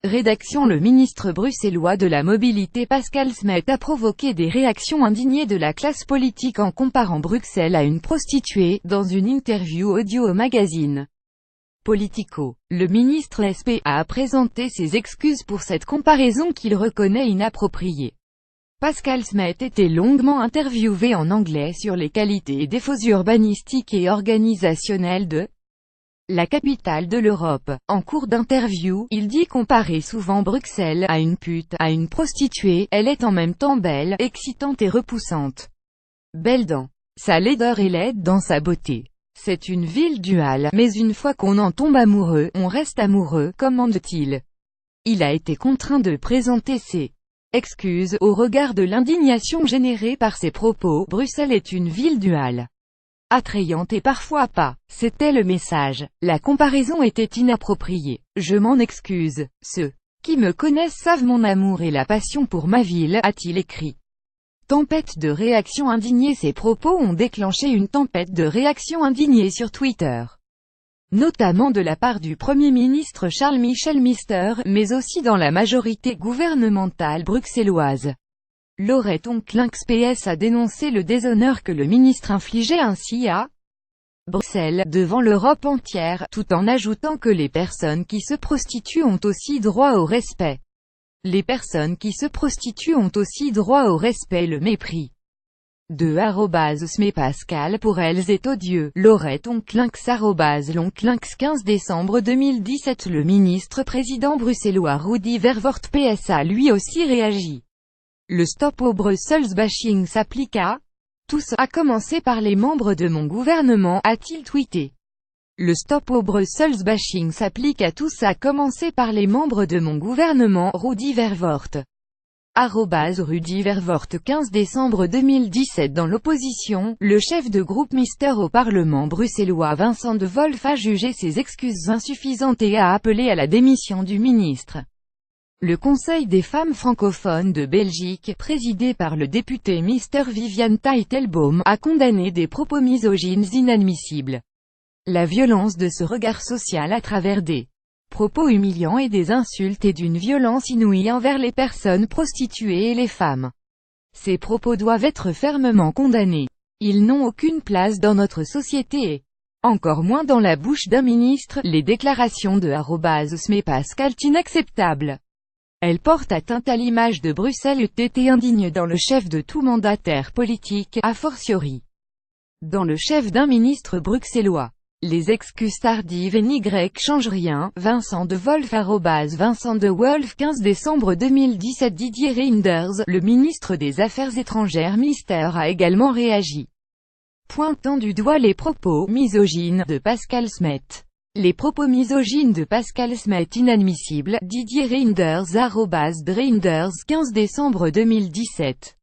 Rédaction. Le ministre bruxellois de la Mobilité Pascal Smet a provoqué des réactions indignées de la classe politique en comparant Bruxelles à une prostituée, dans une interview audio au magazine Politico. Le ministre SP a présenté ses excuses pour cette comparaison qu'il reconnaît inappropriée. Pascal Smet était longuement interviewé en anglais sur les qualités et défauts urbanistiques et organisationnels de la capitale de l'Europe. En cours d'interview, il dit comparer souvent Bruxelles à une pute, à une prostituée. Elle est en même temps belle, excitante et repoussante. Belle dans sa laideur et laide dans sa beauté. C'est une ville duale, mais une fois qu'on en tombe amoureux, on reste amoureux, commande-t-il. Il a été contraint de présenter ses excuses, au regard de l'indignation générée par ses propos. Bruxelles est une ville duale, attrayante et parfois pas. C'était le message. La comparaison était inappropriée. Je m'en excuse. Ceux qui me connaissent savent mon amour et la passion pour ma ville, a-t-il écrit. Tempête de réactions indignées. Ces propos ont déclenché une tempête de réactions indignées sur Twitter, notamment de la part du Premier ministre Charles Michel Mister, mais aussi dans la majorité gouvernementale bruxelloise. Laurette Oncklinks PS a dénoncé le déshonneur que le ministre infligeait ainsi à Bruxelles, devant l'Europe entière, tout en ajoutant que les personnes qui se prostituent ont aussi droit au respect. Les personnes qui se prostituent ont aussi droit au respect. Le mépris de @SmetPascal pour elles est odieux. Laurette Oncklinks @Lonklinks 15 décembre 2017. Le ministre-président bruxellois Rudy Verwoerd PS a lui aussi réagi. Le stop au Brussels bashing s'applique à tous, à commencer par les membres de mon gouvernement, a-t-il tweeté. Le stop au Brussels bashing s'applique à tous, à commencer par les membres de mon gouvernement. Rudy Verwoerd @Rudy Verwoerd 15 décembre 2017. Dans l'opposition, le chef de groupe Mister au Parlement bruxellois Vincent de Wolf a jugé ses excuses insuffisantes et a appelé à la démission du ministre. Le Conseil des femmes francophones de Belgique, présidé par le député Mister Viviane Teitelbaum, a condamné des propos misogynes inadmissibles. La violence de ce regard social à travers des propos humiliants et des insultes et d'une violence inouïe envers les personnes prostituées et les femmes. Ces propos doivent être fermement condamnés. Ils n'ont aucune place dans notre société et encore moins dans la bouche d'un ministre. Les déclarations de @SmetPascal sont inacceptables. Elles portent atteinte à l'image de Bruxelles et été indigne dans le chef de tout mandataire politique, a fortiori dans le chef d'un ministre bruxellois. Les excuses tardives et n'y changent rien. Vincent de Wolf @Vincent de Wolf 15 décembre 2017. Didier Reynders, le ministre des Affaires étrangères Mister, a également réagi, pointant du doigt les propos misogynes de Pascal Smet. Les propos misogynes de Pascal Smet inadmissibles. Didier Reynders @Reynders 15 décembre 2017.